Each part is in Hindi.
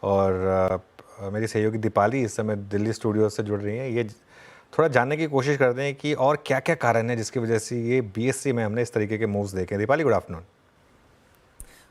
और मेरी सहयोगी दीपाली इस समय दिल्ली स्टूडियो से जुड़ रही हैं। ये थोड़ा जानने की कोशिश करते हैं कि और क्या क्या कारण है जिसकी वजह से ये बीएससी में हमने इस तरीके के मूव्स देखे। Deepali, good afternoon.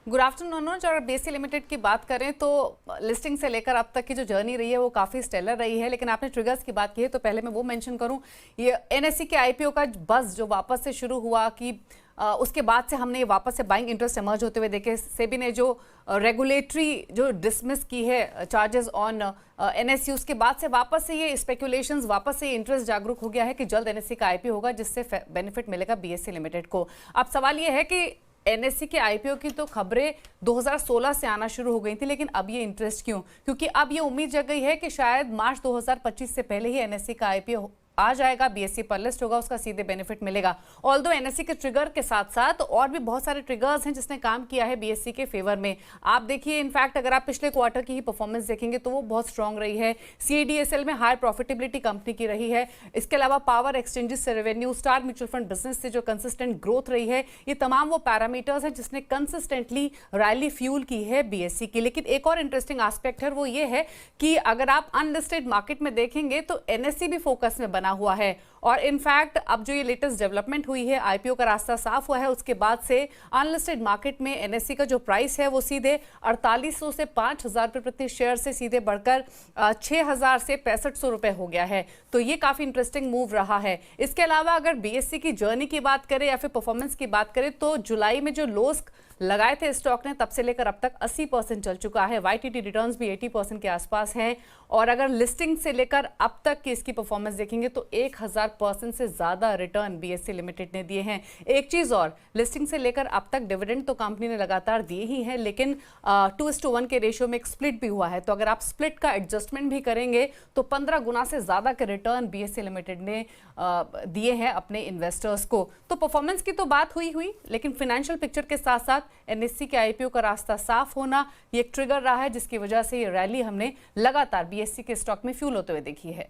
Good afternoon Anuj. और बीएससी लिमिटेड की बात करें तो लिस्टिंग से लेकर अब तक की जो जर्नी रही है वो काफ़ी स्टेलर रही है, लेकिन आपने ट्रिगर्स की बात की है तो पहले मैं वो मेंशन करूं, ये एनएससी के आईपीओ का बस जो वापस से शुरू हुआ कि उसके बाद से हमने वापस से बाइंग इंटरेस्ट इमर्ज होते हुए देखे। सेबी ने जो रेगुलेटरी जो डिसमिस की है चार्जेस ऑन एनएससी, उसके बाद से वापस से ये स्पेकुलेशंस, वापस से इंटरेस्ट जागरूक हो गया है कि जल्द एनएससी का आईपीओ होगा जिससे बेनिफिट मिलेगा बीएससी लिमिटेड को। अब सवाल ये है कि एनएससी के आईपीओ की तो खबरें 2016 से आना शुरू हो गई थी, लेकिन अब ये इंटरेस्ट क्यों? क्योंकि अब ये उम्मीद जग गई है कि शायद मार्च 2025 से पहले ही एनएससी का आईपीओ आ जाएगा, बीएससी पर लिस्ट होगा, उसका सीधे बेनिफिट मिलेगा। ऑल्दो एनएससी के ट्रिगर के साथ साथ और भी बहुत सारे ट्रिगर्स हैं जिसने काम किया है बीएससी के फेवर में। आप देखिए, इनफैक्ट अगर आप पिछले क्वार्टर की ही परफॉर्मेंस देखेंगे तो वो बहुत स्ट्रांग रही है। सीडीएसएल में हाई प्रॉफिटेबिलिटी कंपनी की रही है। इसके अलावा पावर एक्सचेंजेस से revenue, star mutual fund business से जो कंसिस्टेंट ग्रोथ रही है, ये तमाम वो पैरामीटर्स हैं जिसने कंसिस्टेंटली रैली फ्यूल की है बीएससी की। लेकिन एक और इंटरेस्टिंग एस्पेक्ट है, वो ये है कि अगर आप अनलिस्टेड मार्केट में देखेंगे तो एनएससी भी फोकस में बना हुआ है। और इनफैक्ट अब जो ये लेटेस्ट डेवलपमेंट हुई है, आईपीओ का रास्ता साफ हुआ है, उसके बाद से अनलिस्टेड मार्केट में एनएससी का जो प्राइस है वो सीधे 4800 से 5000 रुपये प्रति शेयर से सीधे बढ़कर 6000 से 6500 रुपये हो गया है। तो ये काफ़ी इंटरेस्टिंग मूव रहा है। इसके अलावा अगर बीएससी की जर्नी की बात करें या फिर परफॉर्मेंस की बात करें तो जुलाई में जो लोस लगाए थे स्टॉक ने, तब से लेकर अब तक 80% चल चुका है। वाईटीटी रिटर्न्स भी 80% के आसपास हैं। और अगर लिस्टिंग से लेकर अब तक की इसकी परफॉर्मेंस देखेंगे तो 1000% से ज़्यादा रिटर्न बीएससी लिमिटेड ने दिए हैं। एक चीज़ और, लिस्टिंग से लेकर अब तक डिविडेंड तो कंपनी ने लगातार दिए ही हैं, लेकिन 2:1 के रेशियो में एक स्प्लिट भी हुआ है। तो अगर आप स्प्लिट का एडजस्टमेंट भी करेंगे तो 15 गुना से ज़्यादा के रिटर्न बीएससी लिमिटेड ने दिए हैं अपने इन्वेस्टर्स को। तो परफॉर्मेंस की तो बात हुई, लेकिन फाइनेंशियल पिक्चर के साथ साथ एनएससी के आईपीओ का रास्ता साफ होना ये एक ट्रिगर रहा है जिसकी वजह से ये रैली हमने लगातार बीएससी के स्टॉक में फ्यूल होते हुए देखी है।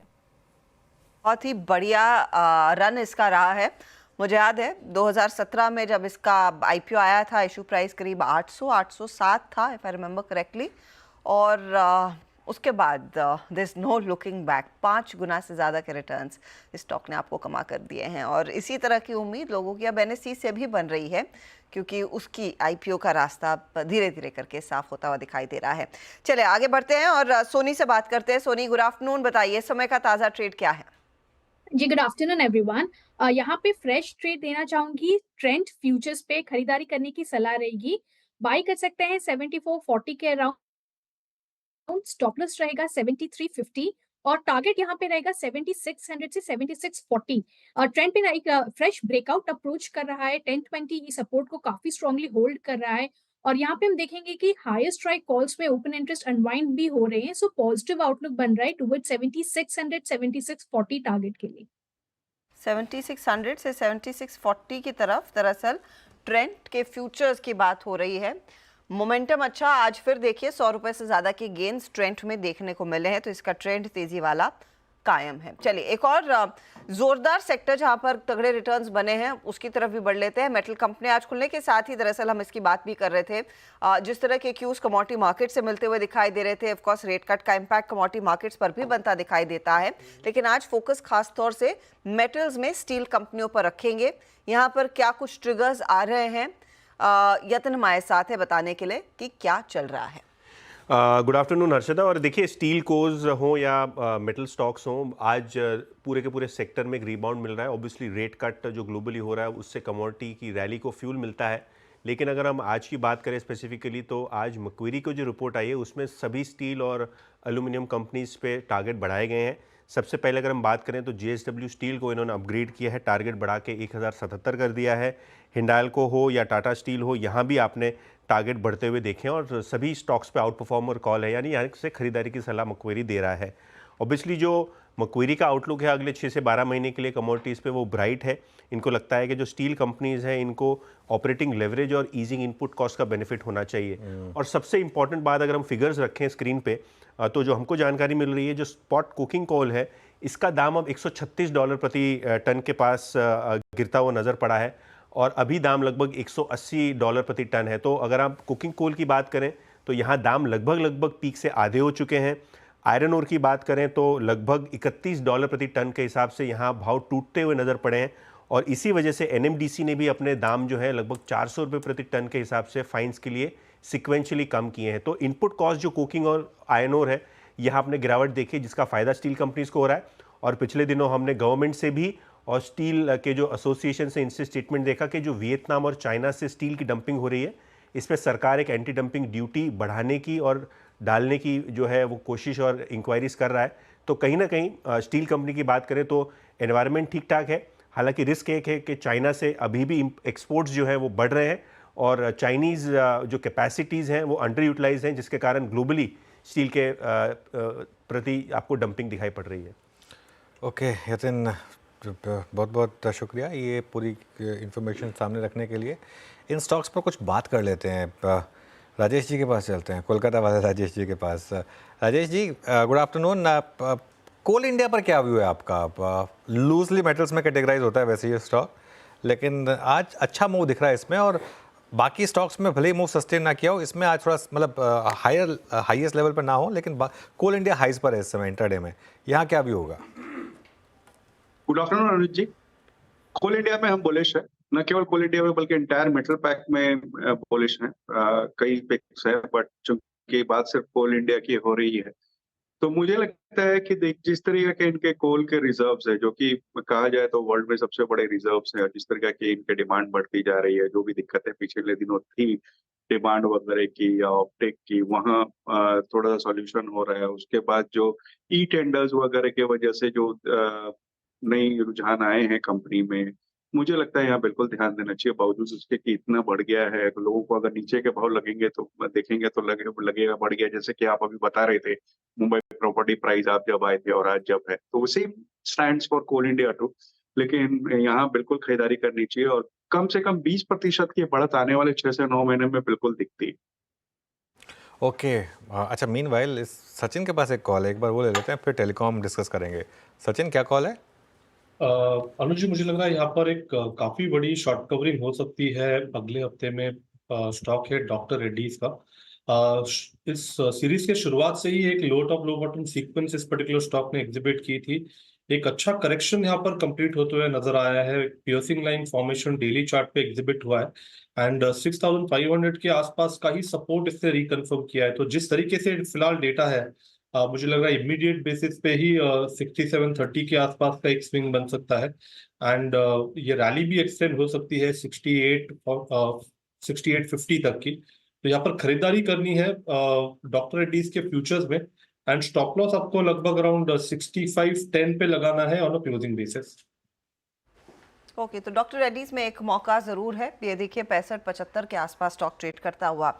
बहुत ही बढ़िया रन इसका रहा है। मुझे याद है 2017 में जब इसका आईपीओ आया था, इशू प्राइस करीब 807 था इफ आई रिमेंबर करेक्टली, और उसके बाद there is no looking back. 5 गुना से ज़्यादा के रिटर्न्स इस स्टॉक ने आपको कमा कर दिए हैं, और इसी तरह की उम्मीद लोगों की अब एनएससी से भी बन रही है क्योंकि उसकी आईपीओ का रास्ता धीरे धीरे करके साफ होता हुआ दिखाई दे रहा है। चले आगे बढ़ते हैं और सोनी से बात करते हैं। Soni, good afternoon. बताइए इस समय का ताज़ा ट्रेड क्या है? जी, गुड आफ्टरनून एवरीवन। यहाँ पे फ्रेश ट्रेड देना चाहूंगी। ट्रेंड फ्यूचर्स पे खरीदारी करने की सलाह रहेगी। बाई कर सकते हैं 7440 के अराउंड। स्टॉप लॉस रहेगा 7350 और टारगेट यहाँ पे रहेगा 7600 से 7640। और ट्रेंड पे एक फ्रेश ब्रेकआउट अप्रोच कर रहा है। 1020 सपोर्ट को काफी स्ट्रांगली होल्ड कर रहा है, और यहाँ पे हम देखेंगे कि हायर स्ट्राइक कॉल्स में ओपन इंटरेस्ट अनवाइंड भी हो रहे हैं। सो पॉजिटिव आउटलुक बन रहा है टुवर्ड 7600 7640 टारगेट के लिए। 7600 से 7640 की तरफ दरअसल ट्रेंड के फ्यूचर्स की बात हो रही है। मोमेंटम अच्छा, आज फिर देखिए 100 रुपए से ज़्यादा के गेन्स ट्रेंड में देखने को मिले हैं, तो इसका ट्रेंड तेज़ी वाला कायम है। चलिए एक और जोरदार सेक्टर जहां पर तगड़े रिटर्न्स बने हैं उसकी तरफ भी बढ़ लेते हैं। मेटल कंपनी आज खुलने के साथ ही दरअसल हम इसकी बात भी कर रहे थे, जिस तरह के क्यूज कमोडिटी मार्केट से मिलते हुए दिखाई दे रहे थे। ऑफ कोर्स रेट कट का इम्पैक्ट कमोडिटी मार्केट्स पर भी बनता दिखाई देता है, लेकिन आज फोकस खास तौर से मेटल्स में स्टील कंपनियों पर रखेंगे। यहाँ पर क्या कुछ ट्रिगर्स आ रहे हैं, यत्न हमारे साथ है बताने के लिए कि क्या चल रहा है। Good afternoon Harshada. और देखिए, स्टील कोज हो या मेटल स्टॉक्स हो, आज पूरे के पूरे सेक्टर में एक रिबाउंड मिल रहा है। ऑब्वियसली रेट कट जो ग्लोबली हो रहा है उससे कमोडिटी की रैली को फ्यूल मिलता है, लेकिन अगर हम आज की बात करें स्पेसिफिकली तो आज मक्वेरी को जो रिपोर्ट आई है उसमें सभी स्टील और एल्यूमिनियम कंपनीज पे टारगेट बढ़ाए गए हैं। सबसे पहले अगर हम बात करें तो JSW स्टील को इन्होंने अपग्रेड किया है, टारगेट बढ़ा के 1077 कर दिया है। हिंडाल्को हो या टाटा स्टील हो, यहाँ भी आपने टारगेट बढ़ते हुए देखे हैं, और सभी स्टॉक्स पे आउट परफॉर्मर कॉल है, यानी यहाँ से खरीदारी की सलाह मक्वेरी दे रहा है। ऑब्वियसली जो मक्वेरी का आउटलुक है अगले 6 से 12 महीने के लिए कमोडिटीज़ पे वो ब्राइट है। इनको लगता है कि जो स्टील कंपनीज़ हैं इनको ऑपरेटिंग लेवरेज और ईजिंग इनपुट कॉस्ट का बेनिफिट होना चाहिए। और सबसे इंपॉर्टेंट बात, अगर हम फिगर्स रखें स्क्रीन पे तो जो हमको जानकारी मिल रही है, जो स्पॉट कुकिंग कोल है इसका दाम अब $136 प्रति टन के पास गिरता हुआ नज़र पड़ा है, और अभी दाम लगभग $180 प्रति टन है। तो अगर आप कुकिंग कोल की बात करें तो यहाँ दाम लगभग पीक से आधे हो चुके हैं। आयरन ओर की बात करें तो लगभग $31 प्रति टन के हिसाब से यहाँ भाव टूटते हुए नज़र पड़े हैं और इसी वजह से एनएमडीसी ने भी अपने दाम जो है लगभग 400 रुपये प्रति टन के हिसाब से फाइन्स के लिए सिक्वेंशली कम किए हैं। तो इनपुट कॉस्ट जो कोकिंग और आयरन ओर है, यहाँ आपने गिरावट देखी जिसका फ़ायदा स्टील कंपनीज़ को हो रहा है। और पिछले दिनों हमने गवर्नमेंट से भी और स्टील के जो एसोसिएशन से इनसे स्टेटमेंट देखा कि जो वियतनाम और चाइना से स्टील की डंपिंग हो रही है, इस पर सरकार एक एंटी डंपिंग ड्यूटी बढ़ाने की और डालने की जो है वो कोशिश और इंक्वायरीज कर रहा है। तो कहीं ना कहीं स्टील कंपनी की बात करें तो एनवायरनमेंट ठीक ठाक है। हालांकि रिस्क एक है कि चाइना से अभी भी एक्सपोर्ट्स जो है वो बढ़ रहे हैं और चाइनीज़ जो कैपेसिटीज़ हैं वो अंडर यूटिलाइज हैं, जिसके कारण ग्लोबली स्टील के प्रति आपको डंपिंग दिखाई पड़ रही है। ओके यतिन, बहुत बहुत शुक्रिया ये पूरी इन्फॉर्मेशन सामने रखने के लिए। इन स्टॉक्स पर कुछ बात कर लेते हैं। राजेश जी के पास चलते हैं, कोलकाता वाले राजेश जी के पास। Rajesh ji good afternoon. कोल इंडिया पर क्या व्यू है आपका? लूजली मेटल्स में कैटेगराइज होता है वैसे ये स्टॉक, लेकिन आज अच्छा मूव दिख रहा है इसमें और बाकी स्टॉक्स में भले ही मूव सस्टेन ना किया हो, इसमें आज थोड़ा मतलब हाईएस्ट लेवल पर ना हो, लेकिन कोल इंडिया हाइज पर है इस समय इंट्राडे में। यहाँ क्या व्यू होगा? गुड आफ्टरनून अनुज जी। कोल इंडिया में हम बुलिश है, न केवल कोल इंडिया में बल्कि इंटायर मेटल पैक में बुलिश है। कई पिक्स है बट चूंकि बात सिर्फ कोल इंडिया की हो रही है तो मुझे लगता है कि देख जिस तरीके के इनके कोल के रिजर्व्स है, जो कि कहा जाए तो वर्ल्ड में सबसे बड़े रिजर्व्स है, और जिस तरीके की इनके डिमांड बढ़ती जा रही है, जो भी दिक्कतें पिछले दिनों थी डिमांड वगैरह की या ऑप्टेक की, वहाँ थोड़ा सा सॉल्यूशन हो रहा है। उसके बाद जो ई टेंडर्स वगैरह की वजह से जो नई रुझान आए हैं कंपनी में, मुझे लगता है यहाँ बिल्कुल ध्यान देना चाहिए। बावजूद उसके कि इतना बढ़ गया है, लोगों को अगर नीचे के भाव लगेंगे तो देखेंगे तो लगेगा बढ़ गया। जैसे कि आप अभी बता रहे थे मुंबई प्रॉपर्टी प्राइस आप जब आए थे और आज जब है, तो same stands for Coal India too. लेकिन यहाँ बिल्कुल खरीदारी करनी चाहिए और कम से कम 20% की बढ़त आने वाले 6 से 9 महीने में बिल्कुल दिखती है। ओके अच्छा, मीनवाइल सचिन के पास एक कॉल है, एक बार वो ले लेते हैं फिर टेलीकॉम डिस्कस करेंगे। सचिन क्या कॉल है? अनुज जी, मुझे लग रहा है यहाँ पर एक काफी बड़ी शॉर्ट कवरिंग हो सकती है अगले हफ्ते में। स्टॉक है डॉक्टर रेड्डीज का। इस सीरीज के शुरुआत से ही एक लो टॉप लो बॉटम सीक्वेंस इस पर्टिकुलर स्टॉक ने एग्जिबिट की थी। एक अच्छा करेक्शन यहाँ पर कंप्लीट होते हुए नजर आया है। Piercing line formation daily chart पे एग्जिबिट हुआ है एंड 6500 के आसपास का ही सपोर्ट इसने रिकन्फर्म किया है। तो जिस तरीके से फिलहाल डेटा है, मुझे लग रहा है इमीडिएट बेसिस पे ही 6730 के आसपास का एक स्विंग बन सकता है एंड ये रैली भी एक्सटेंड हो सकती है 6850 तक की। तो यहाँ पर खरीदारी करनी है डॉक्टर रेड्डीज के फ्यूचर्स में एंड स्टॉप लॉस आपको लगभग अराउंड 6510 पे लगाना है on a closing basis. Okay तो डॉक्टर रेड्डीज में एक मौका जरूर है। ये देखिए 65-75 के आसपास स्टॉक ट्रेड करता हुआ